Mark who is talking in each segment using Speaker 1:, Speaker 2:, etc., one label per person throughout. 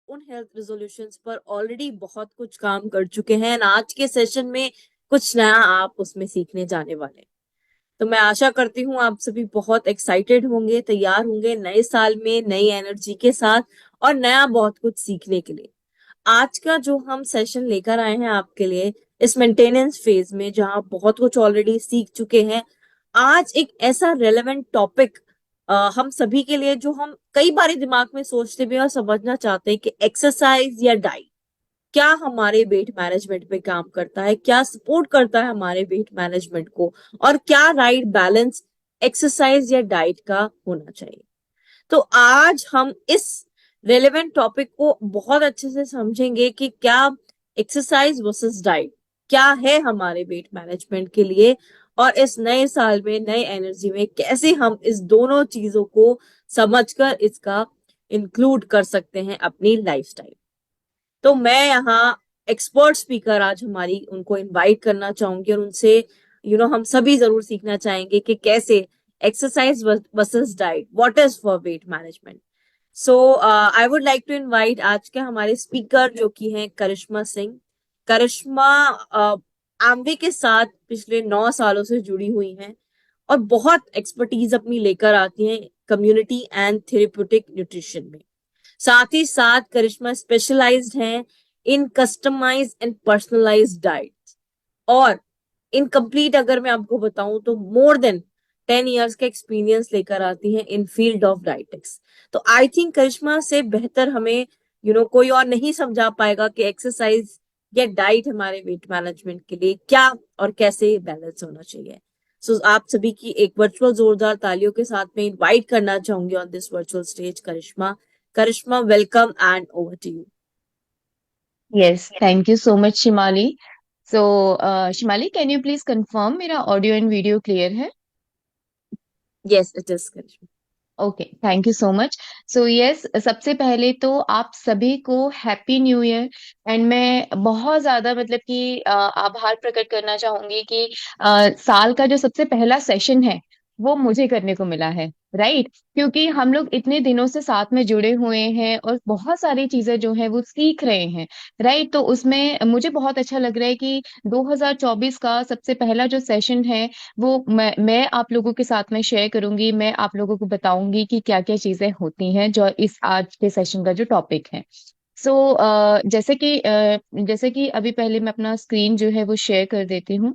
Speaker 1: उन health resolutions पर already बहुत कुछ काम कर चुके हैं, आज के सेशन में कुछ नया आप उसमें सीखने जाने वाले हैं। तो मैं आशा करती हूँ आप सभी बहुत एक्साइटेड होंगे, तैयार होंगे नए साल में नई एनर्जी के साथ और नया बहुत कुछ सीखने के लिए। आज का जो हम सेशन लेकर आए हैं आपके लिए इस मेंटेनेंस फेज में, जहां बहुत कुछ ऑलरेडी सीख चुके हैं, आज एक ऐसा रेलेवेंट टॉपिक हम सभी के लिए जो हम कई बार दिमाग में सोचते भी हैं और समझना चाहते हैं कि एक्सरसाइज या डाइट क्या हमारे वेट मैनेजमेंट पे काम करता है, क्या सपोर्ट करता है हमारे वेट मैनेजमेंट को, और क्या राइट बैलेंस एक्सरसाइज या डाइट का होना चाहिए। तो आज हम इस रेलेवेंट टॉपिक को बहुत अच्छे से समझेंगे कि क्या एक्सरसाइज वर्सेस डाइट क्या है हमारे वेट मैनेजमेंट के लिए, और इस नए साल में नए एनर्जी में कैसे हम इस दोनों चीजों को समझकर इसका इंक्लूड कर सकते हैं अपनी लाइफस्टाइल। तो मैं यहाँ एक्सपर्ट स्पीकर आज हमारी उनको इनवाइट करना चाहूंगी और उनसे हम सभी जरूर सीखना चाहेंगे कि कैसे exercise versus diet, what is for weight management. So I would like to invite आज के हमारे स्पीकर जो कि हैं करिश्मा सिंह। करिश्मा आम्बे के साथ पिछले 9 सालों से जुड़ी हुई हैं और बहुत एक्सपर्टीज अपनी लेकर आती हैं कम्युनिटी एंड थेरेप्यूटिक न्यूट्रिशन में। साथ ही साथ करिश्मा स्पेशलाइज्ड हैं इन कस्टमाइज एंड पर्सनलाइज्ड डाइट, और इनकम्प्लीट अगर मैं आपको बताऊं तो मोर देन 10 इयर्स का एक्सपीरियंस लेकर आती हैं इन फील्ड ऑफ डाइटिक्स। तो आई थिंक करिश्मा से बेहतर हमें कोई और नहीं समझा पाएगा कि एक्सरसाइज या डाइट हमारे वेट मैनेजमेंट के लिए क्या और कैसे बैलेंस होना चाहिए। सो आप सभी की एक वर्चुअल जोरदार तालियों के साथ में इनवाइट करना चाहूंगी on this virtual stage Karishma. Karishma, welcome and over to you.
Speaker 2: Yes, thank you so much, Shimali. So, Shimali, can you please confirm मेरा ऑडियो एंड वीडियो क्लियर है?
Speaker 1: Yes it is Karishma.
Speaker 2: Okay, thank you so much. So yes, सबसे पहले तो आप सभी को happy new year. And मैं बहुत ज्यादा मतलब कि आभार प्रकट करना चाहूंगी कि साल का जो सबसे पहला सेशन है वो मुझे करने को मिला है। राइट, क्योंकि हम लोग इतने दिनों से साथ में जुड़े हुए हैं और बहुत सारी चीजें जो है वो सीख रहे हैं। राइट, तो उसमें मुझे बहुत अच्छा लग रहा है कि 2024 का सबसे पहला जो सेशन है वो मैं आप लोगों के साथ में शेयर करूंगी। मैं आप लोगों को बताऊंगी कि क्या क्या चीजें होती हैं जो इस आज के सेशन का जो टॉपिक है। सो जैसे कि अभी पहले मैं अपना स्क्रीन जो है वो शेयर कर देती हूँ।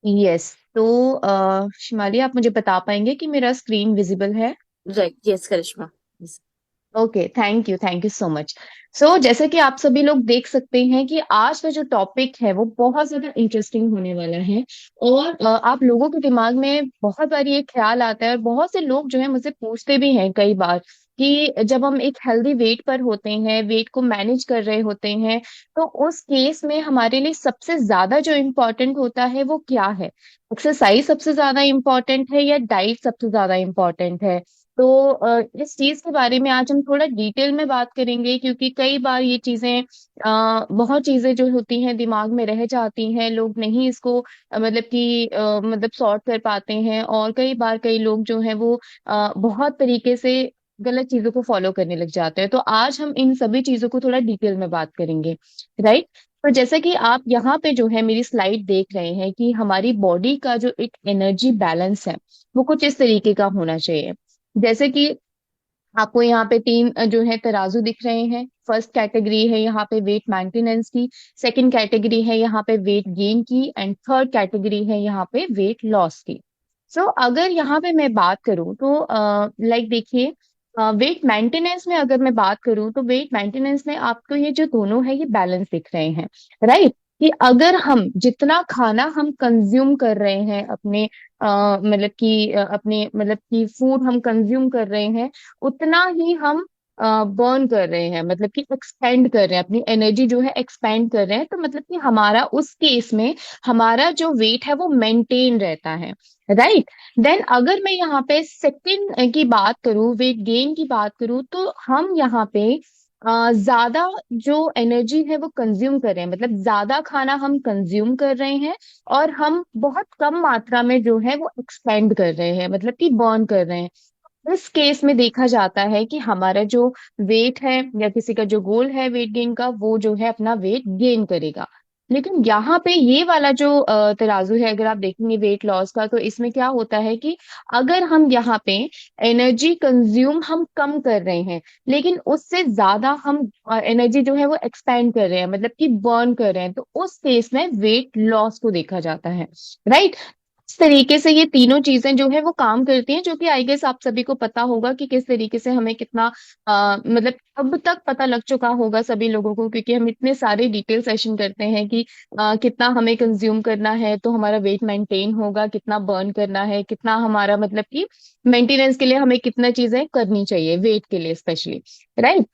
Speaker 2: यस, तो शिमाली, आप मुझे बता पाएंगे कि मेरा स्क्रीन विजिबल है?
Speaker 1: Right, yes Karishma. Yes.
Speaker 2: Okay, thank you so much. So जैसे कि आप सभी लोग देख सकते हैं कि आज का जो टॉपिक है वो बहुत ज्यादा इंटरेस्टिंग होने वाला है। और आप लोगों के दिमाग में बहुत बार ये ख्याल आता है और बहुत से लोग जो है मुझसे पूछते भी हैं कई बार कि जब हम एक हेल्दी वेट पर होते हैं, वेट को मैनेज कर रहे होते हैं, तो उस केस में हमारे लिए सबसे ज्यादा जो इम्पोर्टेंट होता है वो क्या है? एक्सरसाइज सबसे ज्यादा इम्पोर्टेंट है या डाइट सबसे ज्यादा इम्पोर्टेंट है? तो इस चीज के बारे में आज हम थोड़ा डिटेल में बात करेंगे, क्योंकि कई बार ये चीजें बहुत चीजें जो होती हैं दिमाग में रह जाती हैं, लोग नहीं इसको मतलब कि मतलब सॉर्ट कर पाते हैं। और कई बार कई लोग जो हैं वो बहुत तरीके से गलत चीजों को फॉलो करने लग जाते हैं। तो आज हम इन सभी चीजों को थोड़ा डिटेल में बात करेंगे। राइट, तो जैसे कि आप यहाँ पे जो है मेरी स्लाइड देख रहे हैं कि हमारी बॉडी का जो एक एनर्जी बैलेंस है वो कुछ इस तरीके का होना चाहिए। जैसे कि आपको यहाँ पे तीन जो है तराजू दिख रहे हैं। फर्स्ट कैटेगरी है यहाँ पे वेट मेंटेनेंस की, सेकंड कैटेगरी है यहाँ पे वेट गेन की, एंड थर्ड कैटेगरी है यहाँ पे वेट लॉस की। सो अगर यहाँ पे मैं बात करूँ तो लाइक देखिए, वेट मेंटेनेंस में अगर मैं बात करूँ तो वेट मेंटेनेंस में आपको ये जो दोनों है ये बैलेंस दिख रहे हैं। राइट, कि अगर हम जितना खाना हम कंज्यूम कर रहे हैं अपने मतलब कि अपने मतलब कि फूड हम कंज्यूम कर रहे हैं, उतना ही हम बर्न कर रहे हैं, मतलब कि एक्सपेंड कर रहे हैं, अपनी एनर्जी जो है एक्सपेंड कर रहे हैं। तो मतलब कि हमारा उस केस में हमारा जो वेट है वो मेंटेन रहता है। राइट, देन अगर मैं यहाँ पे सेकंड की बात करूँ, वेट गेन की बात करूँ, तो हम यहाँ पे ज्यादा जो एनर्जी है वो कंज्यूम कर रहे हैं, मतलब ज्यादा खाना हम कंज्यूम कर रहे हैं और हम बहुत कम मात्रा में जो है वो एक्सपेंड कर रहे हैं, मतलब कि बर्न कर रहे हैं। इस केस में देखा जाता है कि हमारा जो वेट है या किसी का जो गोल है वेट गेन का, वो जो है अपना वेट गेन करेगा। लेकिन यहाँ पे ये वाला जो तराजू है, अगर आप देखेंगे वेट लॉस का, तो इसमें क्या होता है कि अगर हम यहाँ पे एनर्जी कंज्यूम हम कम कर रहे हैं, लेकिन उससे ज्यादा हम एनर्जी जो है वो एक्सपेंड कर रहे हैं, मतलब कि बर्न कर रहे हैं, तो उस केस में वेट लॉस को देखा जाता है। राइट। इस तरीके से ये तीनों चीजें जो है वो काम करती हैं, जो कि आई गेस आप सभी को पता होगा कि किस तरीके से हमें कितना मतलब अब तक पता लग चुका होगा सभी लोगों को, क्योंकि हम इतने सारे डिटेल सेशन करते हैं कि कितना हमें कंज्यूम करना है तो हमारा वेट मेंटेन होगा, कितना बर्न करना है, कितना हमारा मतलब कि मेंटेनेंस के लिए हमें कितना चीजें करनी चाहिए वेट के लिए स्पेशली। राइट।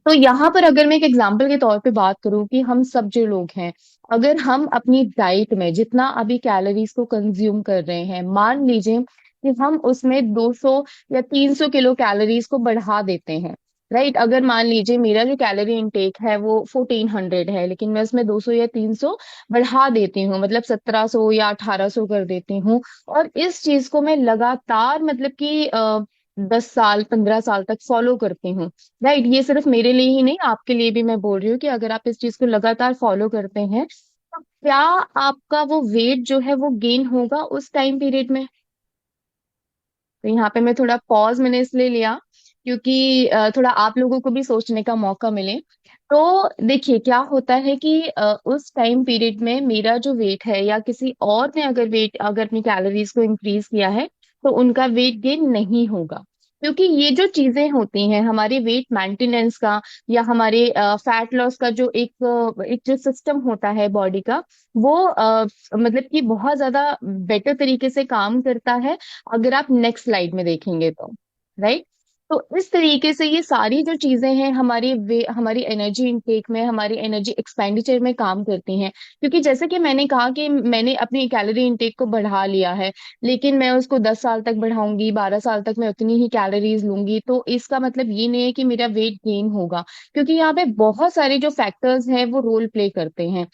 Speaker 2: तो यहाँ पर अगर मैं एक एग्जाम्पल के तौर पे बात करूं कि हम सब जो लोग हैं, अगर हम अपनी डाइट में जितना अभी कैलोरीज को कंज्यूम कर रहे हैं, मान लीजिए कि हम उसमें 200 या 300 किलो कैलोरीज को बढ़ा देते हैं। राइट। अगर मान लीजिए मेरा जो कैलोरी इनटेक है वो 1400 है, लेकिन मैं उसमें 200 या 300 बढ़ा देती हूँ, मतलब 1700 या 1800 कर देती हूँ, और इस चीज को मैं लगातार मतलब कि 10 साल 15 साल तक फॉलो करती हूँ। राइट। ये सिर्फ मेरे लिए ही नहीं, आपके लिए भी मैं बोल रही हूँ कि अगर आप इस चीज को लगातार फॉलो करते हैं, तो क्या आपका वो वेट जो है वो गेन होगा उस टाइम पीरियड में। तो यहाँ पे मैं थोड़ा पॉज मैंने इसलिए लिया क्योंकि थोड़ा आप लोगों को भी सोचने का मौका मिले। तो देखिए क्या होता है कि उस टाइम पीरियड में मेरा जो वेट है या किसी और ने अगर अपनी कैलोरीज को इंक्रीज किया है, तो उनका वेट गेन नहीं होगा। क्योंकि ये जो चीजें होती हैं हमारे वेट मेंटेनेंस का या हमारे फैट लॉस का, जो एक जो सिस्टम होता है बॉडी का, वो मतलब कि बहुत ज्यादा बेटर तरीके से काम करता है अगर आप नेक्स्ट स्लाइड में देखेंगे तो। राइट। तो इस तरीके से ये सारी जो चीजें हैं हमारी एनर्जी इनटेक में, हमारी एनर्जी एक्सपेंडिचर में काम करती हैं। क्योंकि जैसे कि मैंने कहा कि मैंने अपनी कैलोरी इनटेक को बढ़ा लिया है, लेकिन मैं उसको 10 साल तक बढ़ाऊंगी, 12 साल तक मैं उतनी ही कैलोरीज लूंगी, तो इसका मतलब ये नहीं है कि मेरा वेट गेन होगा। क्योंकि यहाँ पे बहुत सारे जो फैक्टर्स हैं वो रोल प्ले करते हैं।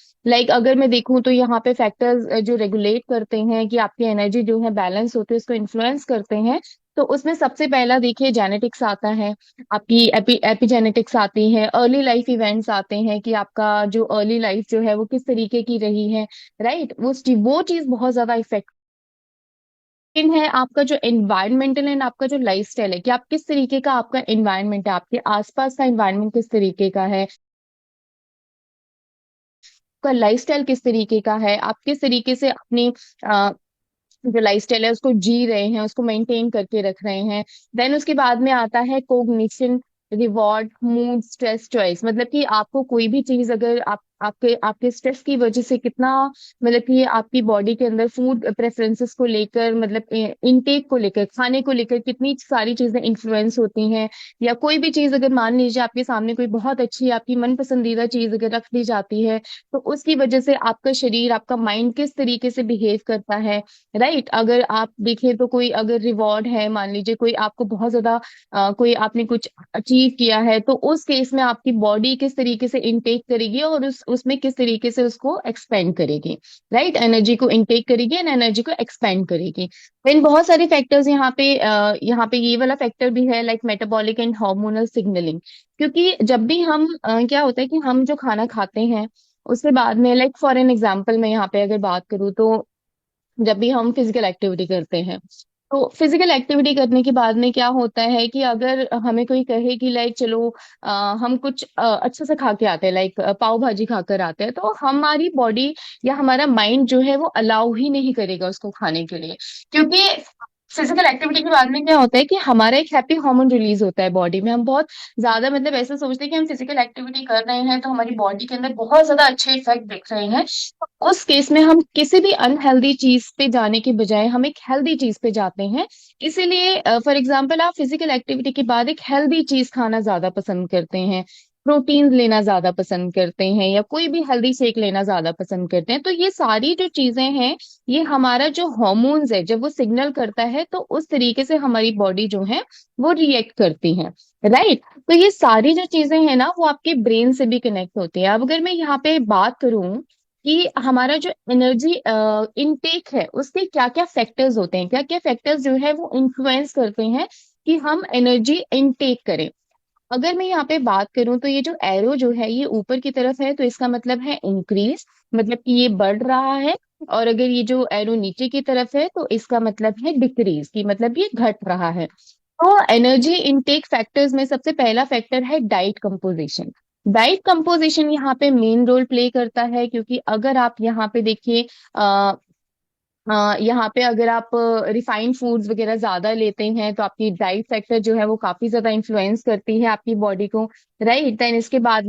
Speaker 2: अगर मैं देखूं तो यहाँ पे फैक्टर्स जो रेगुलेट करते हैं कि आपकी एनर्जी जो है बैलेंस होती है, उसको इन्फ्लुएंस करते हैं। तो उसमें सबसे पहला देखिए जेनेटिक्स आता है, आपकी एपिजेनेटिक्स आती है, अर्ली लाइफ इवेंट्स आते हैं कि आपका जो अर्ली लाइफ जो है वो किस तरीके की रही है। राइट। वो चीज बहुत ज्यादा इफेक्ट है। आपका जो एनवायरमेंटल एंड आपका जो लाइफस्टाइल है कि आप किस तरीके का आपका एनवायरनमेंट है, आपके आसपास का एनवायरनमेंट किस तरीके का है, आपका लाइफस्टाइल किस तरीके का है, आप किस तरीके से अपनी जो लाइफस्टाइल है उसको जी रहे हैं, उसको मेंटेन करके रख रहे हैं। देन उसके बाद में आता है cognition, reward, mood, stress, choice. मतलब कि आपको कोई भी चीज अगर आपके आपके स्ट्रेस की वजह से कितना, मतलब कि आपकी बॉडी के अंदर फूड प्रेफरेंसेस को लेकर, मतलब इनटेक को लेकर, खाने को लेकर कितनी सारी चीजें इन्फ्लुएंस होती हैं। या कोई भी चीज अगर मान लीजिए आपके सामने कोई बहुत अच्छी आपकी मन पसंदीदा चीज अगर रख दी जाती है, तो उसकी वजह से आपका शरीर, आपका माइंड किस तरीके से बिहेव करता है। राइट। अगर आप देखें तो कोई अगर रिवॉर्ड है, मान लीजिए कोई आपको बहुत ज्यादा कोई आपने कुछ अचीव किया है, तो उस केस में आपकी बॉडी किस तरीके से इनटेक करेगी और उसमें किस तरीके से उसको एक्सपेंड करेगी। राइट। एनर्जी को इनटेक करेगी एंड एनर्जी को एक्सपेंड करेगी। इन बहुत सारे फैक्टर्स यहाँ पे ये वाला फैक्टर भी है, like metabolic and hormonal signalling. क्योंकि जब भी हम क्या होता है कि हम जो खाना खाते हैं उसके बाद में, लाइक फॉर एन एग्जाम्पल मैं यहाँ पे अगर बात करूँ, तो जब भी हम फिजिकल एक्टिविटी करते हैं, तो फिजिकल एक्टिविटी करने के बाद में क्या होता है कि अगर हमें कोई कहे कि लाइक चलो हम कुछ अच्छा से खा के आते हैं, लाइक पाव भाजी खाकर आते हैं, तो हमारी बॉडी या हमारा माइंड जो है वो अलाउ ही नहीं करेगा उसको खाने के लिए। क्योंकि फिजिकल एक्टिविटी के बाद में क्या होता है कि हमारा एक हैप्पी हार्मोन रिलीज होता है बॉडी में। हम बहुत ज्यादा मतलब ऐसा सोचते हैं कि हम फिजिकल एक्टिविटी कर रहे हैं तो हमारी बॉडी के अंदर बहुत ज्यादा अच्छे इफेक्ट दिख रहे हैं। तो उस केस में हम किसी भी अनहेल्दी चीज पे जाने के बजाय हम एक हेल्दी चीज पे जाते हैं। इसीलिए फॉर एग्जाम्पल आप फिजिकल एक्टिविटी के बाद एक हेल्दी चीज खाना ज्यादा पसंद करते हैं, प्रोटीन लेना ज्यादा पसंद करते हैं, या कोई भी हेल्दी शेक लेना ज्यादा पसंद करते हैं। तो ये सारी जो चीजें हैं, ये हमारा जो हॉर्मोन्स है जब वो सिग्नल करता है, तो उस तरीके से हमारी बॉडी जो है वो रिएक्ट करती है। राइट। तो ये सारी जो चीजें हैं ना वो आपके ब्रेन से भी कनेक्ट होती है। अब अगर मैं यहाँ पे बात करूं कि हमारा जो एनर्जी इनटेक है उसके क्या क्या फैक्टर्स होते हैं, क्या क्या फैक्टर्स जो है वो इन्फ्लुएंस करते हैं कि हम एनर्जी इनटेक करें। अगर मैं यहाँ पे बात करूं तो ये जो एरो जो है ये ऊपर की तरफ है तो इसका मतलब है इंक्रीज, मतलब कि ये बढ़ रहा है। और अगर ये जो एरो नीचे की तरफ है तो इसका मतलब है डिक्रीज, की मतलब ये घट रहा है। तो एनर्जी इनटेक फैक्टर्स में सबसे पहला फैक्टर है डाइट कंपोजिशन। डाइट कंपोजिशन यहाँ पे मेन रोल प्ले करता है, क्योंकि अगर आप यहाँ पे देखिए यहाँ पे अगर आप रिफाइंड फूड्स वगैरह ज्यादा लेते हैं तो आपकी डाइट फैक्टर जो है वो काफी ज्यादा इन्फ्लुएंस करती है आपकी बॉडी को। राइट, देन इसके बाद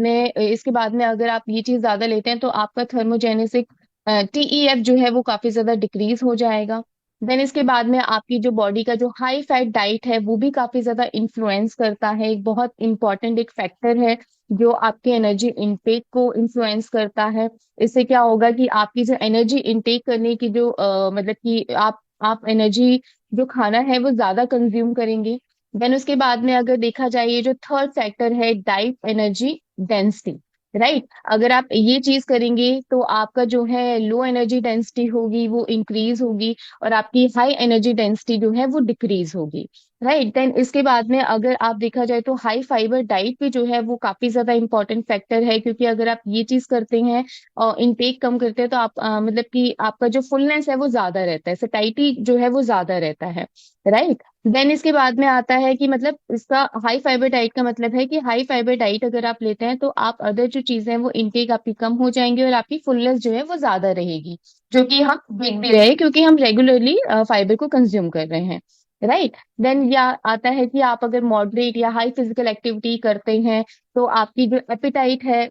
Speaker 2: में अगर आप ये चीज ज्यादा लेते हैं तो आपका थर्मोजेनेसिक टीईएफ जो है वो काफी ज्यादा डिक्रीज हो जाएगा। देन इसके बाद में आपकी जो बॉडी का जो हाई फैट डाइट है वो भी काफी ज्यादा इन्फ्लुएंस करता है, एक बहुत इंपॉर्टेंट एक फैक्टर है जो आपके एनर्जी इनटेक को इन्फ्लुएंस करता है। इससे क्या होगा कि आपकी जो एनर्जी इनटेक करने की जो मतलब कि आप एनर्जी जो खाना है वो ज्यादा कंज्यूम करेंगे। देन उसके बाद में अगर देखा जाए ये जो थर्ड फैक्टर है डाइट एनर्जी डेंसिटी। राइट, अगर आप ये चीज करेंगे तो आपका जो है लो एनर्जी डेंसिटी होगी वो इंक्रीज होगी और आपकी हाई एनर्जी डेंसिटी जो है वो डिक्रीज होगी। राइट, देन इसके बाद में अगर आप देखा जाए तो हाई फाइबर डाइट भी जो है वो काफी ज्यादा इंपॉर्टेंट फैक्टर है, क्योंकि अगर आप ये चीज करते हैं और इनटेक कम करते हैं तो आप मतलब कि आपका जो फुलनेस है वो ज्यादा रहता है, सैटिस्फैक्टी जो है वो ज्यादा रहता है। राइट, देन इसके बाद में आता है कि मतलब इसका हाई फाइबर डाइट का मतलब है कि हाई फाइबर डाइट अगर आप लेते हैं तो आप अदर जो चीजें हैं वो इनटेक आपकी कम हो जाएंगी और आपकी फुलनेस जो है वो ज्यादा रहेगी, जो कि हम देख भी रहे हैं क्योंकि हम रेगुलरली फाइबर को कंज्यूम कर रहे हैं। राइट, देन या आता है कि आप अगर मॉडरेट या हाई फिजिकल एक्टिविटी करते हैं तो आपकी जो एपिटाइट है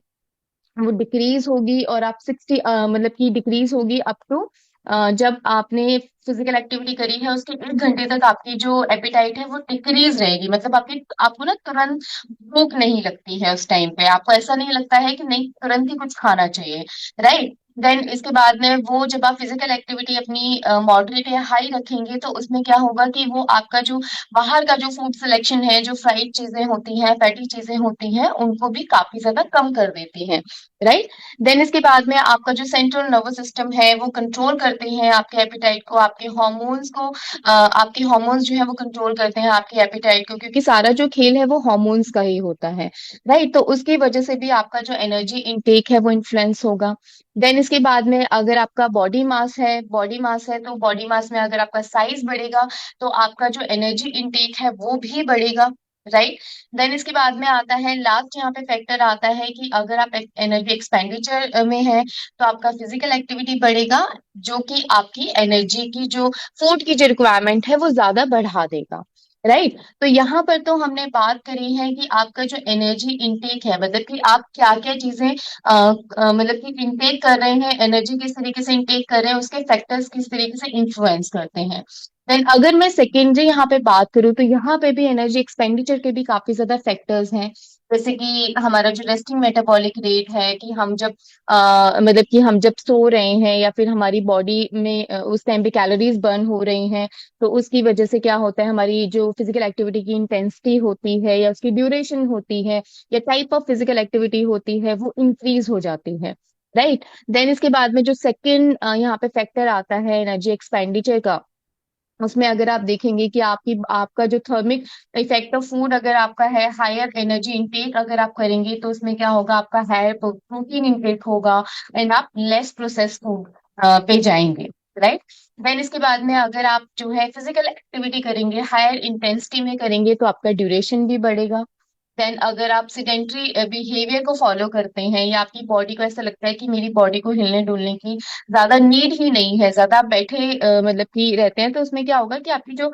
Speaker 2: वो डिक्रीज होगी और आप 60 मतलब कि डिक्रीज होगी अप टू जब आपने फिजिकल एक्टिविटी करी है उसके 1 घंटे तक आपकी जो एपिटाइट है वो डिक्रीज रहेगी, मतलब आपको ना तुरंत भूख नहीं लगती है, उस टाइम पे आपको ऐसा नहीं लगता है कि नहीं तुरंत ही कुछ खाना चाहिए। राइट, देन इसके बाद में वो जब आप फिजिकल एक्टिविटी अपनी मॉडरेट या हाई रखेंगे तो उसमें क्या होगा कि वो आपका जो बाहर का जो फूड सिलेक्शन है, जो फ्राइड चीजें होती हैं, फैटी चीजें होती हैं, उनको भी काफी ज्यादा कम कर देती हैं। राइट, देन इसके बाद में आपका जो सेंट्रल नर्वस सिस्टम है वो कंट्रोल करते हैं आपके एपिटाइट को, आपके हॉर्मोन्स को, आपके हॉर्मोन्स जो है वो कंट्रोल करते हैं आपके एपिटाइट को, क्योंकि सारा जो खेल है वो हॉर्मोन्स का ही होता है। राइट, तो उसकी वजह से भी आपका जो एनर्जी इनटेक है वो इन्फ्लुएंस होगा। देन इसके बाद में अगर आपका बॉडी मास है तो बॉडी मास में अगर आपका साइज बढ़ेगा तो आपका जो एनर्जी इनटेक है वो भी बढ़ेगा। राइट, देन इसके बाद में आता है लास्ट यहाँ पे फैक्टर आता है कि अगर आप एनर्जी एक्सपेंडिचर में है तो आपका फिजिकल एक्टिविटी बढ़ेगा, जो कि आपकी एनर्जी की जो फूड की जो रिक्वायरमेंट है वो ज्यादा बढ़ा देगा। राइट, तो यहाँ पर तो हमने बात करी है कि आपका जो एनर्जी इनटेक है, मतलब कि आप क्या क्या चीजें मतलब कि इनटेक कर रहे हैं, एनर्जी किस तरीके से इनटेक कर रहे हैं, उसके फैक्टर्स किस तरीके से इन्फ्लुएंस करते हैं। देन अगर मैं सेकेंडरी यहाँ पे बात करूँ तो यहाँ पे भी एनर्जी एक्सपेंडिचर के भी काफी ज्यादा फैक्टर्स हैं। जैसे कि हमारा जो रेस्टिंग मेटाबॉलिक रेट है, कि हम जब मतलब कि हम जब सो रहे हैं या फिर हमारी बॉडी में उस टाइम पे कैलोरीज बर्न हो रही हैं, तो उसकी वजह से क्या होता है, हमारी जो फिजिकल एक्टिविटी की इंटेंसिटी होती है या उसकी ड्यूरेशन होती है या टाइप ऑफ फिजिकल एक्टिविटी होती है वो इंक्रीज हो जाती है। राइट, देन इसके बाद में जो सेकंड यहाँ पे फैक्टर आता है एनर्जी एक्सपेंडिचर का, उसमें अगर आप देखेंगे कि आपका जो थर्मिक इफेक्ट ऑफ फूड अगर आपका है, हायर एनर्जी इंटेक अगर आप करेंगे तो उसमें क्या होगा, आपका हायर प्रोटीन इंटेक होगा एंड आप लेस प्रोसेस फूड पे जाएंगे। राइट, देन इसके बाद में अगर आप जो है फिजिकल एक्टिविटी करेंगे, हायर इंटेंसिटी में करेंगे तो आपका ड्यूरेशन भी बढ़ेगा। देन अगर आप सिडेंट्री बिहेवियर को फॉलो करते हैं या आपकी बॉडी को ऐसा लगता है कि मेरी बॉडी को हिलने डुलने की ज्यादा नीड ही नहीं है, ज्यादा आप बैठे मतलब कि रहते हैं, तो उसमें क्या होगा कि आपकी जो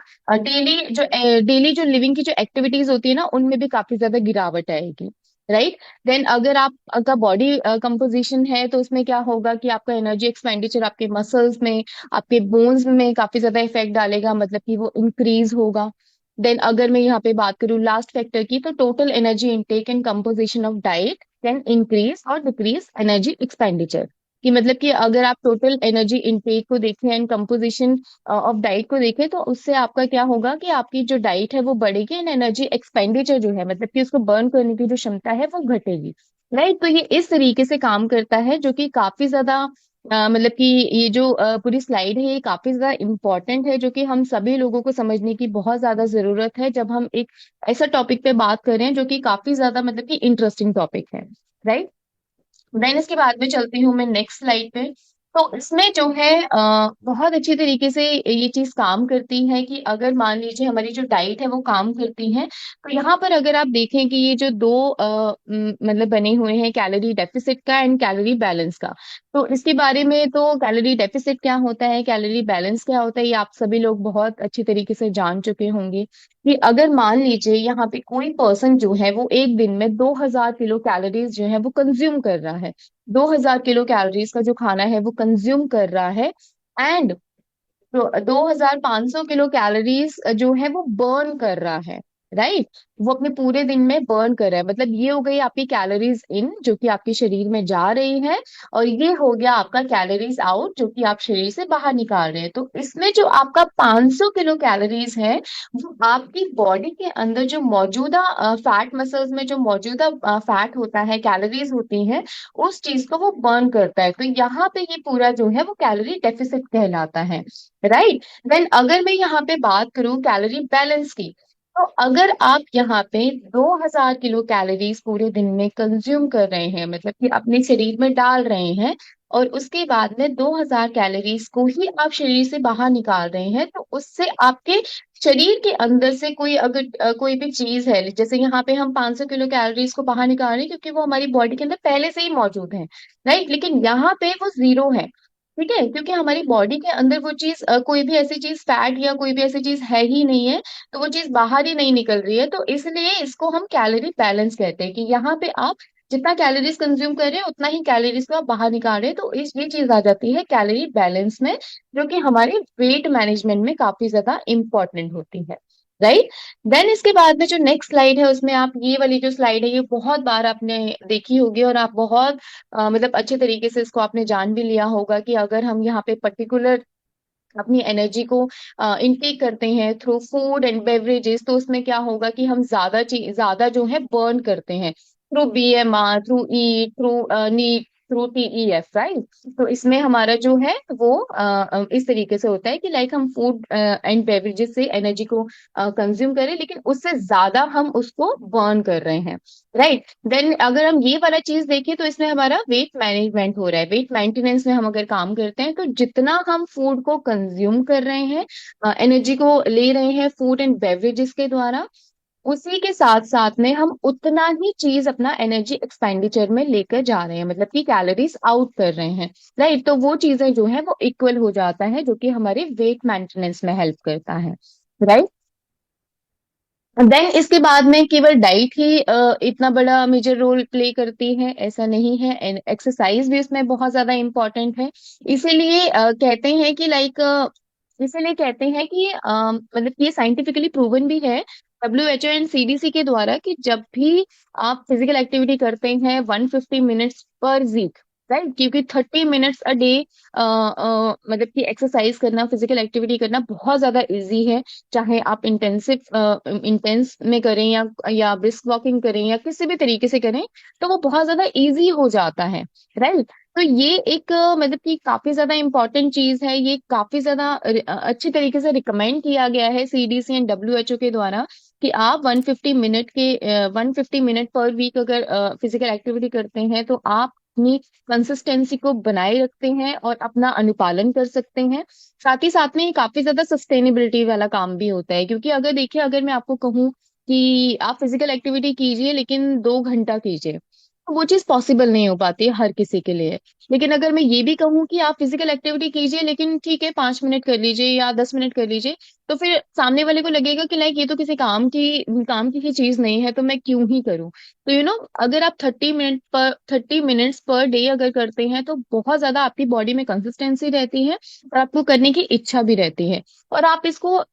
Speaker 2: डेली जो लिविंग की जो एक्टिविटीज होती है ना उनमें भी काफी ज्यादा गिरावट आएगी। राइट, देन अगर आप का बॉडी कंपोजिशन है तो उसमें क्या होगा कि आपका एनर्जी एक्सपेंडिचर आपके मसल्स में, आपके बोन्स में काफी ज्यादा इफेक्ट डालेगा, मतलब कि वो इंक्रीज होगा। देन अगर मैं यहाँ पे बात करूँ लास्ट फैक्टर की, तो total energy intake and composition of diet can increase और डिक्रीज एनर्जी एक्सपेंडिचर। कि मतलब कि अगर आप टोटल एनर्जी इनटेक को देखें एंड कंपोजिशन ऑफ डाइट को देखें तो उससे आपका क्या होगा कि आपकी जो डाइट है वो बढ़ेगी एंड एनर्जी एक्सपेंडिचर जो है, मतलब कि उसको बर्न करने की जो क्षमता है वो घटेगी। राइट। तो ये इस तरीके से काम करता है, जो कि काफी ज्यादा मतलब कि ये जो पूरी स्लाइड है ये काफी ज्यादा इम्पोर्टेंट है, जो कि हम सभी लोगों को समझने की बहुत ज्यादा जरूरत है जब हम एक ऐसा टॉपिक पे बात कर रहे हैं जो कि काफी ज्यादा मतलब कि इंटरेस्टिंग टॉपिक है। राइट। देन इसके बाद में चलती हूँ मैं नेक्स्ट स्लाइड पे। तो इसमें जो है बहुत अच्छी तरीके से ये चीज काम करती है कि अगर मान लीजिए हमारी जो डाइट है वो काम करती है, तो यहाँ पर अगर आप देखें कि ये जो दो मतलब बने हुए हैं, कैलोरी डेफिसिट का एंड कैलोरी बैलेंस का। तो इसके बारे में, तो कैलोरी डेफिसिट क्या होता है, कैलोरी बैलेंस क्या होता है, ये आप सभी लोग बहुत अच्छी तरीके से जान चुके होंगे। कि अगर मान लीजिए यहाँ पे कोई पर्सन जो है वो एक दिन में 2000 किलो कैलोरीज जो है वो कंज्यूम कर रहा है, 2000 किलो कैलोरीज का जो खाना है वो कंज्यूम कर रहा है, एंड तो 2500 किलो कैलोरीज जो है वो बर्न कर रहा है। राइट। वो अपने पूरे दिन में बर्न कर रहा है, मतलब ये हो गई आपकी कैलोरीज इन जो कि आपके शरीर में जा रही है, और ये हो गया आपका कैलोरीज आउट जो कि आप शरीर से बाहर निकाल रहे हैं। तो इसमें जो आपका 500 किलो कैलोरीज है वो आपकी बॉडी के अंदर जो मौजूदा फैट मसल्स में जो मौजूदा फैट होता है, कैलोरीज होती है, उस चीज को वो बर्न करता है। तो यहाँ पे ये पूरा जो है वो कैलोरी डेफिसिट कहलाता है। राइट। देन अगर मैं यहाँ पे बात करूं कैलोरी बैलेंस की, तो अगर आप यहाँ पे 2000 किलो कैलोरीज पूरे दिन में कंज्यूम कर रहे हैं, मतलब कि अपने शरीर में डाल रहे हैं, और उसके बाद में 2000 कैलोरीज को ही आप शरीर से बाहर निकाल रहे हैं, तो उससे आपके शरीर के अंदर से कोई अगर कोई भी चीज है, जैसे यहाँ पे हम 500 किलो कैलोरीज को बाहर निकाल रहे हैं क्योंकि वो हमारी बॉडी के अंदर पहले से ही मौजूद है। राइट। लेकिन यहाँ पे वो जीरो है। ठीक है, क्योंकि हमारी बॉडी के अंदर वो चीज कोई भी ऐसी चीज फैट या कोई भी ऐसी चीज है ही नहीं है, तो वो चीज बाहर ही नहीं निकल रही है, तो इसलिए इसको हम कैलोरी बैलेंस कहते हैं कि यहाँ पे आप जितना कैलोरीज कंज्यूम कर रहे हैं उतना ही कैलोरीज को आप बाहर निकाल रहे हैं। तो इस ये चीज आ जाती है कैलोरी बैलेंस में, जो कि हमारे वेट मैनेजमेंट में काफी ज्यादा इंपॉर्टेंट होती है। राइट। देन इसके बाद में जो नेक्स्ट स्लाइड है उसमें आप ये वाली जो स्लाइड है ये बहुत बार आपने देखी होगी, और आप बहुत मतलब अच्छे तरीके से इसको आपने जान भी लिया होगा कि अगर हम यहाँ पे पर्टिकुलर अपनी एनर्जी को इनटेक करते हैं थ्रू फूड एंड बेवरेजेस, तो उसमें क्या होगा कि हम ज्यादा जो है बर्न करते हैं थ्रू बीएमआर, थ्रू ई, थ्रू नीट, थ्रू टीईएफ। राइट। तो इसमें हमारा जो है वो इस तरीके से होता है कि लाइक हम फूड एंड बेवरेजेस से एनर्जी को कंज्यूम करें, लेकिन उससे ज्यादा हम उसको बर्न कर रहे हैं। राइट। देन अगर हम ये वाला चीज देखें तो इसमें हमारा वेट मैनेजमेंट हो रहा है, वेट मेंटेनेंस में हम अगर काम करते हैं, तो जितना हम फूड को कंज्यूम कर रहे हैं, एनर्जी को ले रहे हैं फूड एंड बेवरेजेस के द्वारा, उसी के साथ साथ में हम उतना ही चीज अपना एनर्जी एक्सपेंडिचर में लेकर जा रहे हैं, मतलब कि कैलोरीज आउट कर रहे हैं। राइट। तो वो चीजें जो है वो इक्वल हो जाता है, जो कि हमारे वेट मेंटेनेंस में हेल्प करता है। राइट। देन इसके बाद में केवल डाइट ही इतना बड़ा मेजर रोल प्ले करती है ऐसा नहीं है, एक्सरसाइज भी इसमें बहुत ज्यादा इम्पोर्टेंट है। इसीलिए कहते हैं कि लाइक इसीलिए कहते हैं कि मतलब ये साइंटिफिकली प्रूवन भी है, W H O and CDC के द्वारा, कि जब भी आप फिजिकल एक्टिविटी करते हैं 150 मिनट्स पर वीक, राइट, क्योंकि 30 मिनट्स अ डे मतलब कि एक्सरसाइज करना, फिजिकल एक्टिविटी करना बहुत ज्यादा इजी है। चाहे आप इंटेंस में करें या ब्रिस्क वॉकिंग करें या किसी भी तरीके से करें, तो वो बहुत ज्यादा इजी हो जाता है। राइट। तो ये एक मतलब कि काफी ज्यादा इंपॉर्टेंट चीज है, ये काफी ज्यादा अच्छी तरीके से रिकमेंड किया गया है सीडीसी एंड डब्ल्यूएचओ के द्वारा, कि आप 150 मिनट पर वीक अगर फिजिकल एक्टिविटी करते हैं, तो आप अपनी कंसिस्टेंसी को बनाए रखते हैं और अपना अनुपालन कर सकते हैं। साथ ही साथ में ये काफी ज्यादा सस्टेनेबिलिटी वाला काम भी होता है, क्योंकि अगर देखिए, अगर मैं आपको कहूँ कि आप फिजिकल एक्टिविटी कीजिए लेकिन 2 घंटा कीजिए, तो वो चीज पॉसिबल नहीं हो पाती है हर किसी के लिए। लेकिन अगर मैं ये भी कहूँ कि आप फिजिकल एक्टिविटी कीजिए लेकिन ठीक है 5 मिनट कर लीजिए या 10 मिनट कर लीजिए, तो फिर सामने वाले को लगेगा कि लाइक ये तो किसी काम की ही चीज नहीं है, तो मैं क्यों ही करूँ। तो अगर आप 30 मिनट्स पर डे अगर करते हैं, तो बहुत ज्यादा आपकी बॉडी में कंसिस्टेंसी रहती है और आपको करने की इच्छा भी रहती है, और आप इसको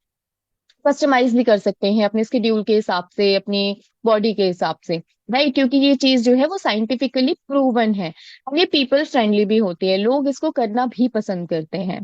Speaker 2: कस्टमाइज भी कर सकते हैं अपने स्केड्यूल के हिसाब से, अपनी बॉडी के हिसाब से। राइट। क्योंकि ये चीज जो है वो साइंटिफिकली प्रूवन है, और ये पीपल फ्रेंडली भी होती है, लोग इसको करना भी पसंद करते हैं।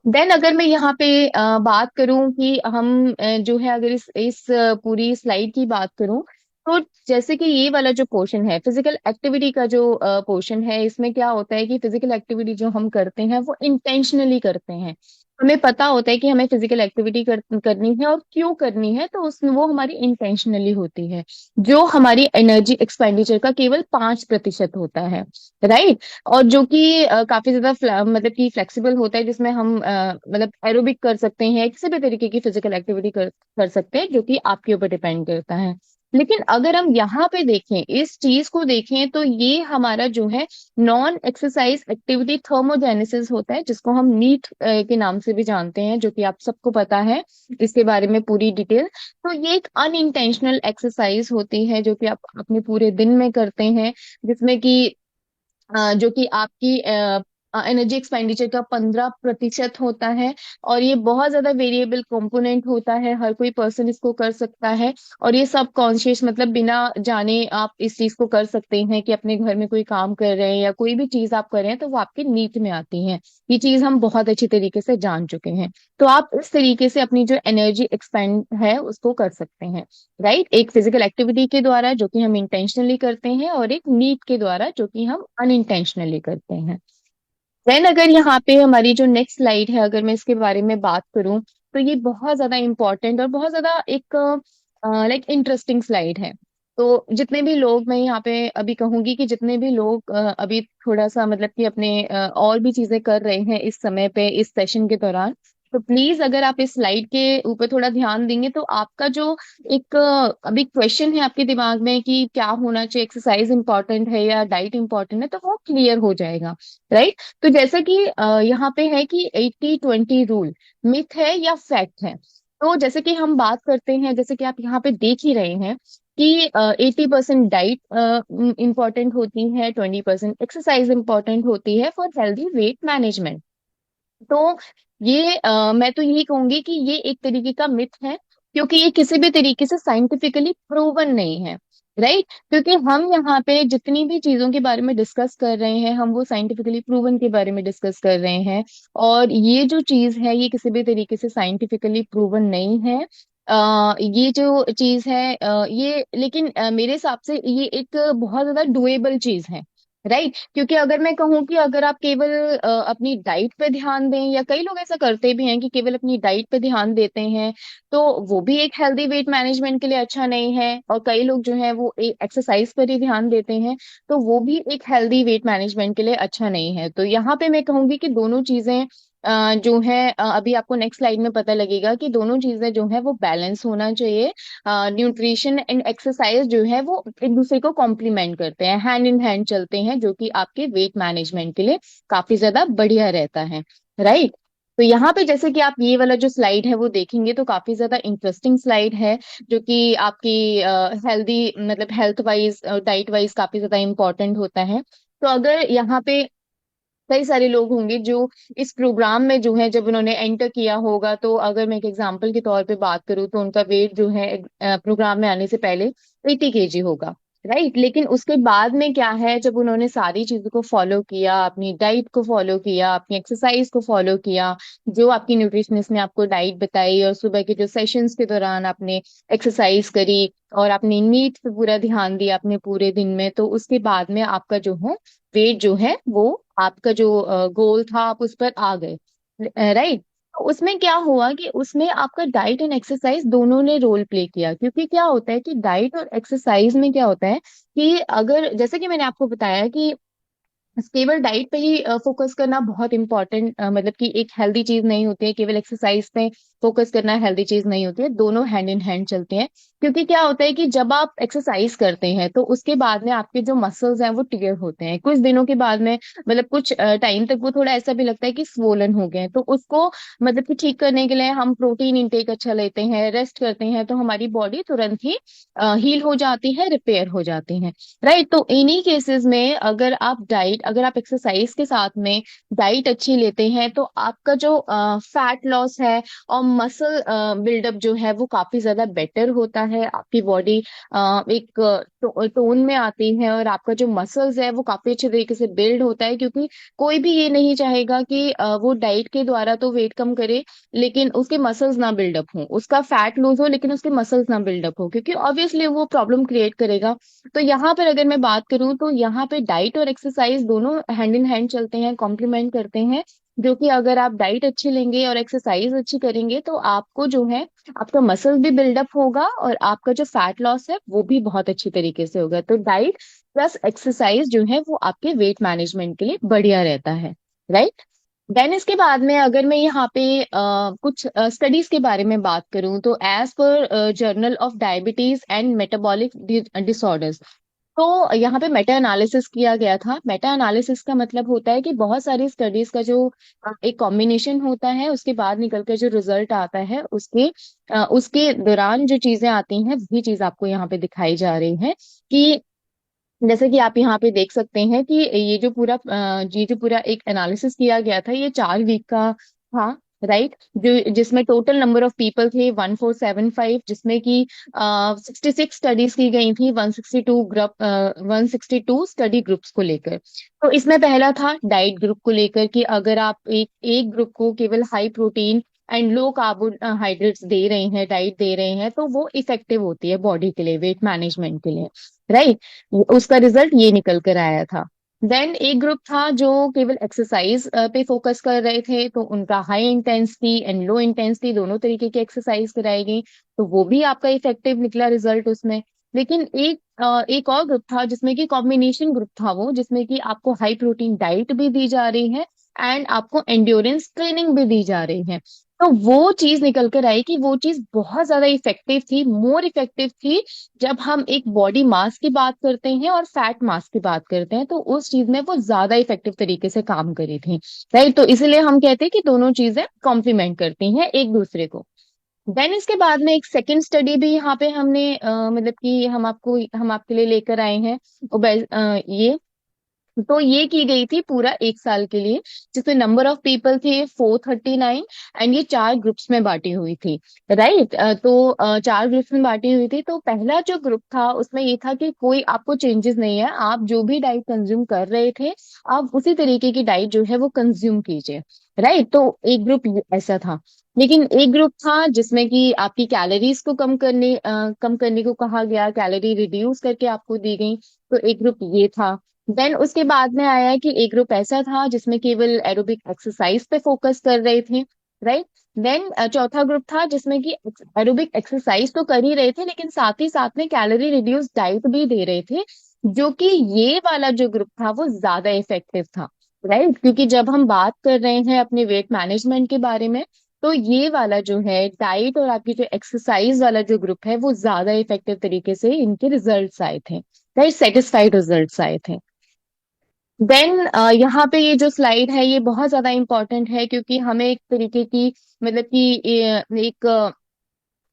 Speaker 2: देन अगर मैं यहाँ पे बात करूं कि हम जो है, अगर इस पूरी स्लाइड की बात करूं, तो जैसे कि ये वाला जो पोर्शन है, फिजिकल एक्टिविटी का जो पोर्शन है, इसमें क्या होता है कि फिजिकल एक्टिविटी जो हम करते हैं वो इंटेंशनली करते हैं। हमें पता होता है कि हमें फिजिकल एक्टिविटी करनी है और क्यों करनी है, तो उसमें वो हमारी इंटेंशनली होती है। जो हमारी एनर्जी एक्सपेंडिचर का केवल 5% होता है, राइट। और जो कि काफी ज्यादा मतलब कि फ्लेक्सिबल होता है, जिसमें हम मतलब एरोबिक कर सकते हैं, किसी भी तरीके की फिजिकल एक्टिविटी कर सकते हैं, जो कि आपके ऊपर डिपेंड करता है। लेकिन अगर हम यहाँ पे देखें, इस चीज को देखें, तो ये हमारा जो है नॉन एक्सरसाइज एक्टिविटी थर्मोजेनेसिस होता है, जिसको हम नीट के नाम से भी जानते हैं, जो कि आप सबको पता है इसके बारे में पूरी डिटेल। तो ये एक अनइंटेंशनल एक्सरसाइज होती है, जो कि आप अपने पूरे दिन में करते हैं, जिसमें कि जो कि आपकी एनर्जी एक्सपेंडिचर का 15% होता है। और ये बहुत ज्यादा वेरिएबल कंपोनेंट होता है, हर कोई पर्सन इसको कर सकता है। और ये सब कॉन्शियस, मतलब बिना जाने आप इस चीज को कर सकते हैं कि अपने घर में कोई काम कर रहे हैं या कोई भी चीज आप कर रहे हैं, तो वो आपके नीट में आती है। ये चीज हम बहुत अच्छी तरीके से जान चुके हैं। तो आप इस तरीके से अपनी जो एनर्जी एक्सपेंड है उसको कर सकते हैं, राइट। एक फिजिकल एक्टिविटी के द्वारा जो कि हम इंटेंशनली करते हैं, और एक नीड के द्वारा जो कि हम अनइंटेंशनली करते हैं। देन अगर यहाँ पे हमारी जो नेक्स्ट स्लाइड है, अगर मैं इसके बारे में बात करूं, तो ये बहुत ज्यादा इंपॉर्टेंट और बहुत ज्यादा एक लाइक इंटरेस्टिंग स्लाइड है। तो जितने भी लोग, मैं यहाँ पे अभी कहूंगी कि जितने भी लोग अभी थोड़ा सा मतलब कि अपने और भी चीजें कर रहे हैं इस समय पे, इस सेशन के दौरान, तो प्लीज अगर आप इस स्लाइड के ऊपर थोड़ा ध्यान देंगे, तो आपका जो एक अभी क्वेश्चन है आपके दिमाग में कि क्या होना चाहिए, एक्सरसाइज इंपॉर्टेंट है या डाइट इंपॉर्टेंट है, तो वो क्लियर हो जाएगा, राइट। तो जैसा कि यहाँ पे है कि 80-20 रूल मिथ है या फैक्ट है। तो जैसे कि हम बात करते हैं, जैसे कि आप यहाँ पे देख ही रहे हैं कि 80% डाइट इंपॉर्टेंट होती है, 20% एक्सरसाइज इंपॉर्टेंट होती है फॉर हेल्दी वेट मैनेजमेंट। तो ये मैं तो यही कहूंगी कि ये एक तरीके का मिथ है, क्योंकि ये किसी भी तरीके से साइंटिफिकली प्रूवन नहीं है, राइट। क्योंकि हम यहाँ पे जितनी भी चीजों के बारे में डिस्कस कर रहे हैं, हम वो साइंटिफिकली प्रूवन के बारे में डिस्कस कर रहे हैं। और ये जो चीज है ये किसी भी तरीके से साइंटिफिकली प्रूवन नहीं है। ये जो चीज है ये, लेकिन मेरे हिसाब से ये एक बहुत ज्यादा डुएबल चीज है, राइट। क्योंकि अगर मैं कहूँ कि अगर आप केवल अपनी डाइट पे ध्यान दें, या कई लोग ऐसा करते भी हैं कि केवल अपनी डाइट पे ध्यान देते हैं, तो वो भी एक हेल्दी वेट मैनेजमेंट के लिए अच्छा नहीं है। और कई लोग जो है वो एक्सरसाइज पर ही ध्यान देते हैं, तो वो भी एक हेल्दी वेट मैनेजमेंट के लिए अच्छा नहीं है। तो यहाँ पे मैं कहूंगी कि दोनों चीजें जो है अभी आपको नेक्स्ट स्लाइड में पता लगेगा कि दोनों चीजें जो है वो बैलेंस होना चाहिए। न्यूट्रिशन एंड एक्सरसाइज जो है वो एक दूसरे को कॉम्प्लीमेंट करते हैं, हैंड इन हैंड चलते हैं, जो कि आपके वेट मैनेजमेंट के लिए काफी ज्यादा बढ़िया रहता है, राइट। तो यहाँ पे जैसे कि आप ये वाला जो स्लाइड है वो देखेंगे, तो काफी ज्यादा इंटरेस्टिंग स्लाइड है, जो कि आपकी हेल्दी मतलब हेल्थ वाइज, डाइट वाइज काफी ज्यादा इंपॉर्टेंट होता है। तो अगर यहाँ पे कई सारे लोग होंगे जो इस प्रोग्राम में जो है जब उन्होंने एंटर किया होगा, तो अगर मैं एक एग्जांपल के तौर पे बात करूँ, तो उनका वेट जो है प्रोग्राम में आने से पहले 80 kg होगा, राइट। लेकिन उसके बाद में क्या है, जब उन्होंने सारी चीजों को फॉलो किया, अपनी डाइट को फॉलो किया, अपनी एक्सरसाइज को फॉलो किया, जो आपकी न्यूट्रिशनिस्ट ने आपको डाइट बताई, और सुबह के जो सेशंस के दौरान आपने एक्सरसाइज करी, और आपने नीट पे पूरा ध्यान दिया अपने पूरे दिन में, तो उसके बाद में आपका जो है वेट जो है वो, आपका जो गोल था आप उस पर आ गए, राइट। तो उसमें क्या हुआ कि उसमें आपका डाइट एंड एक्सरसाइज दोनों ने रोल प्ले किया। क्योंकि क्या होता है कि डाइट और एक्सरसाइज में क्या होता है कि अगर, जैसे कि मैंने आपको बताया कि केवल डाइट पे ही फोकस करना बहुत इंपॉर्टेंट, मतलब कि एक हेल्दी चीज नहीं होती है, केवल एक्सरसाइज पे फोकस करना हेल्दी चीज नहीं होती है, दोनों हैंड इन हैंड चलते हैं। क्योंकि क्या होता है कि जब आप एक्सरसाइज करते हैं, तो उसके बाद में आपके जो मसल्स हैं वो टियर होते हैं कुछ दिनों के बाद में, मतलब कुछ टाइम तक वो थोड़ा ऐसा भी लगता है कि स्वोलन हो गए हैं। तो उसको मतलब कि ठीक करने के लिए हम प्रोटीन इंटेक अच्छा लेते हैं, रेस्ट करते हैं, तो हमारी बॉडी तुरंत ही हील हो जाती है, रिपेयर हो जाती है, राइट। तो इन्हीं केसेस में अगर आप डाइट, अगर आप एक्सरसाइज के साथ में डाइट अच्छी लेते हैं, तो आपका जो फैट लॉस है और मसल बिल्डअप जो है वो काफी ज्यादा बेटर होता है, आपकी बॉडी एक टोन में आती है, और आपका जो मसल्स है वो काफी अच्छे तरीके से बिल्ड होता है, क्योंकि कोई भी ये नहीं चाहेगा कि वो डाइट के द्वारा तो वेट कम करे लेकिन उसके मसल्स ना बिल्डअप हो, उसका फैट लूज हो लेकिन उसके मसल्स ना बिल्डअप हो, क्योंकि ऑब्वियसली वो प्रॉब्लम क्रिएट करेगा। तो यहाँ पर अगर मैं बात करूँ तो यहाँ पे डाइट और एक्सरसाइज दोनों हैंड इन हैंड चलते हैं, कॉम्प्लीमेंट करते हैं। जो कि अगर आप डाइट अच्छी लेंगे और एक्सरसाइज अच्छी करेंगे तो आपको जो है, आपका मसल भी बिल्डअप होगा और आपका जो फैट लॉस है वो भी बहुत अच्छी तरीके से होगा। तो डाइट प्लस एक्सरसाइज जो है वो आपके वेट मैनेजमेंट के लिए बढ़िया रहता है, राइट। देन इसके बाद में अगर मैं यहाँ पे कुछ स्टडीज के बारे में बात करूँ तो as per journal of diabetes and metabolic disorders, तो यहाँ पे मेटा एनालिसिस किया गया था। मेटा एनालिसिस का मतलब होता है कि बहुत सारी स्टडीज का जो एक कॉम्बिनेशन होता है, उसके बाद निकल कर जो रिजल्ट आता है उसके दौरान जो चीजें आती हैं वही चीज आपको यहाँ पे दिखाई जा रही है। कि जैसे कि आप यहाँ पे देख सकते हैं कि ये जो पूरा एक एनालिसिस किया गया था, ये 4 वीक का था, राइट। जो जिसमें टोटल नंबर ऑफ पीपल थे 1475, जिसमें कि 66 स्टडीज की गई थी, 162 स्टडी ग्रुप्स को लेकर। तो इसमें पहला था डाइट ग्रुप को लेकर कि अगर आप एक एक ग्रुप को केवल high protein and low carbohydrates दे रहे हैं, डाइट दे रहे हैं, तो वो इफेक्टिव होती है बॉडी के लिए, वेट मैनेजमेंट के लिए, राइट। उसका रिजल्ट ये निकल कर आया था। देन एक ग्रुप था जो केवल एक्सरसाइज पे फोकस कर रहे थे, तो उनका high intensity and low intensity दोनों तरीके की एक्सरसाइज कराई गई, तो वो भी आपका इफेक्टिव निकला रिजल्ट उसमें। लेकिन एक और ग्रुप था जिसमें कि कॉम्बिनेशन ग्रुप था, वो जिसमें कि आपको हाई प्रोटीन डाइट भी दी जा रही है एंड आपको एंड्योरेंस ट्रेनिंग भी दी जा रही है। तो वो चीज निकल कर आई कि वो चीज बहुत ज्यादा इफेक्टिव थी, मोर इफेक्टिव थी, जब हम एक बॉडी मास की बात करते हैं और फैट मास की बात करते हैं, तो उस चीज में वो ज्यादा इफेक्टिव तरीके से काम करी थी, राइट। तो इसीलिए हम कहते हैं कि दोनों चीजें कॉम्प्लीमेंट करती हैं एक दूसरे को। देन इसके बाद में एक सेकंड स्टडी भी यहाँ पे हमने मतलब कि हम आपके लिए लेकर आए हैं। ये तो ये की गई थी पूरा 1 साल के लिए, जिसमें नंबर ऑफ पीपल थे 439, एंड ये 4 ग्रुप्स में बांटी हुई थी, राइट। तो 4 ग्रुप्स में बांटी हुई थी। तो पहला जो ग्रुप था उसमें ये था कि कोई आपको चेंजेस नहीं है, आप जो भी डाइट कंज्यूम कर रहे थे आप उसी तरीके की डाइट जो है वो कंज्यूम कीजिए, राइट। तो एक ग्रुप ऐसा था। लेकिन एक ग्रुप था जिसमें कि आपकी कैलोरीज को कम करने को कहा गया, कैलोरी रिड्यूस करके आपको दी गई, तो एक ग्रुप ये था। देन उसके बाद में आया कि एक ग्रुप ऐसा था जिसमें केवल एरोबिक एक्सरसाइज पे फोकस कर रहे थे, राइट। देन चौथा ग्रुप था जिसमें कि एरोबिक एक्सरसाइज तो कर ही रहे थे लेकिन साथ ही साथ में कैलोरी रिड्यूस डाइट भी दे रहे थे, जो कि ये वाला जो ग्रुप था वो ज्यादा इफेक्टिव था, राइट। क्योंकि जब हम बात कर रहे हैं अपने वेट मैनेजमेंट के बारे में, तो ये वाला जो है डाइट और आपकी जो एक्सरसाइज वाला जो ग्रुप है वो ज्यादा इफेक्टिव तरीके से इनके रिजल्ट्स आए थे, राइट, सेटिस्फाइड रिजल्ट्स आए थे। देन यहाँ पे ये जो स्लाइड है ये बहुत ज्यादा इंपॉर्टेंट है, क्योंकि हमें एक तरीके की मतलब कि एक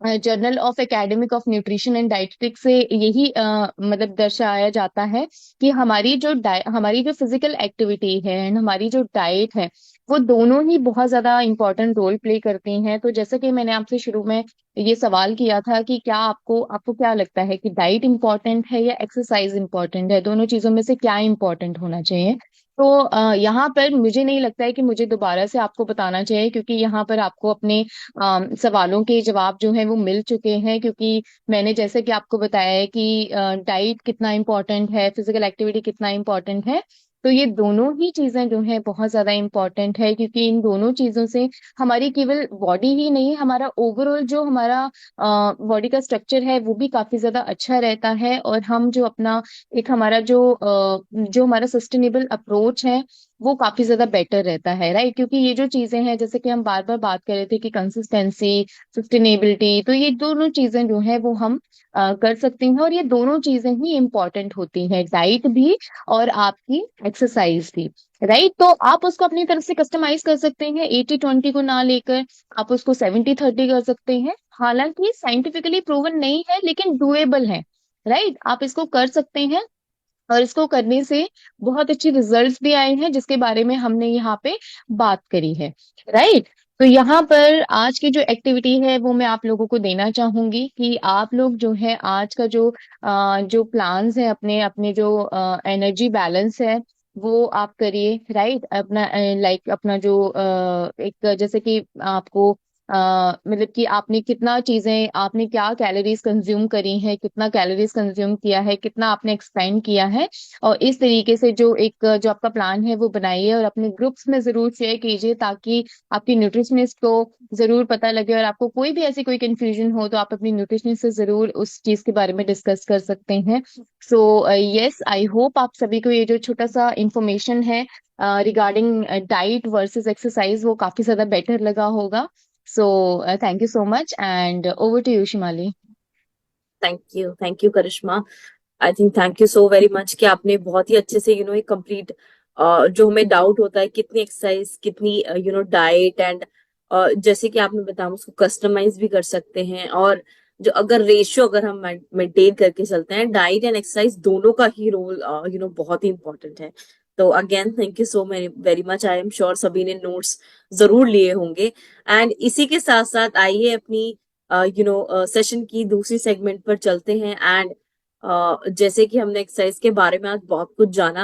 Speaker 2: journal of academic of nutrition and dietetics से यही मतलब दर्शाया जाता है कि हमारी जो फिजिकल एक्टिविटी है एंड हमारी जो डाइट है वो दोनों ही बहुत ज्यादा इंपॉर्टेंट रोल प्ले करती हैं। तो जैसे कि मैंने आपसे शुरू में ये सवाल किया था कि क्या आपको क्या लगता है कि डाइट इंपॉर्टेंट है या एक्सरसाइज इंपॉर्टेंट है, दोनों चीजों में से क्या इंपॉर्टेंट होना चाहिए। तो यहाँ पर मुझे नहीं लगता है कि मुझे दोबारा से आपको बताना चाहिए, क्योंकि यहाँ पर आपको अपने सवालों के जवाब जो है वो मिल चुके हैं। क्योंकि मैंने जैसे कि आपको बताया है कि डाइट कितना इम्पोर्टेंट है, फिजिकल एक्टिविटी कितना इम्पोर्टेंट है, तो ये दोनों ही चीजें जो है बहुत ज्यादा इम्पोर्टेंट है, क्योंकि इन दोनों चीजों से हमारी केवल बॉडी ही नहीं, हमारा ओवरऑल जो हमारा बॉडी का स्ट्रक्चर है वो भी काफी ज्यादा अच्छा रहता है। और हम जो अपना एक हमारा जो हमारा सस्टेनेबल अप्रोच है वो काफी ज्यादा बेटर रहता है, राइट। क्योंकि ये जो चीजें हैं जैसे कि हम बार बार बात कर रहे थे कि कंसिस्टेंसी, सस्टेनेबिलिटी, तो ये दोनों चीजें जो है वो हम कर सकते हैं, और ये दोनों चीजें ही इंपॉर्टेंट होती हैं, डाइट भी और आपकी एक्सरसाइज भी, राइट। तो आप उसको अपनी तरफ से कस्टमाइज कर सकते हैं, 80-20 को ना लेकर आप उसको 70-30 कर सकते हैं। हालांकि साइंटिफिकली प्रूवन नहीं है लेकिन डुएबल है, राइट। आप इसको कर सकते हैं, और इसको करने से बहुत अच्छे रिजल्ट्स भी आए हैं जिसके बारे में हमने यहाँ पे बात करी है, राइट। तो यहाँ पर आज की जो एक्टिविटी है वो मैं आप लोगों को देना चाहूंगी कि आप लोग जो है आज का जो प्लान्स है अपने अपने जो एनर्जी बैलेंस है वो आप करिए, राइट। अपना लाइक अपना जो एक जैसे कि आपको मतलब कि आपने कितना चीजें, आपने क्या कैलोरीज कंज्यूम करी है, कितना कैलोरीज कंज्यूम किया है, कितना आपने एक्सपेंड किया है, और इस तरीके से जो आपका प्लान है वो बनाइए और अपने ग्रुप्स में जरूर शेयर कीजिए, ताकि आपकी न्यूट्रिशनिस्ट को जरूर पता लगे, और आपको कोई भी ऐसी कोई कंफ्यूजन हो तो आप अपनी न्यूट्रिशनिस्ट से जरूर उस चीज के बारे में डिस्कस कर सकते हैं। सो यस, आई होप आप सभी को ये जो छोटा सा इंफॉर्मेशन है रिगार्डिंग डाइट वर्सेस एक्सरसाइज वो काफी ज्यादा बेटर लगा होगा। So thank you so much, and over to you Shimali.
Speaker 1: Thank you Karishma. I think thank you so very much कि आपने बहुत ही अच्छे से एक कंप्लीट जो हमें डाउट होता है कितनी एक्सरसाइज कितनी डाइट एंड जैसे कि आपने बताया हम उसको कस्टमाइज भी कर सकते हैं। और जो अगर रेशियो अगर हम मेंटेन करके चलते हैं डाइट एंड एक्सरसाइज दोनों का ही रोल बहुत ही इंपॉर्टेंट है। तो again thank you so very much. I am sure सभी ने नोट्स जरूर लिए होंगे। एंड इसी के साथ साथ आइए अपनी सेशन की दूसरी सेगमेंट पर चलते हैं। एंड जैसे कि हमने एक्सरसाइज के बारे में आज बहुत कुछ जाना।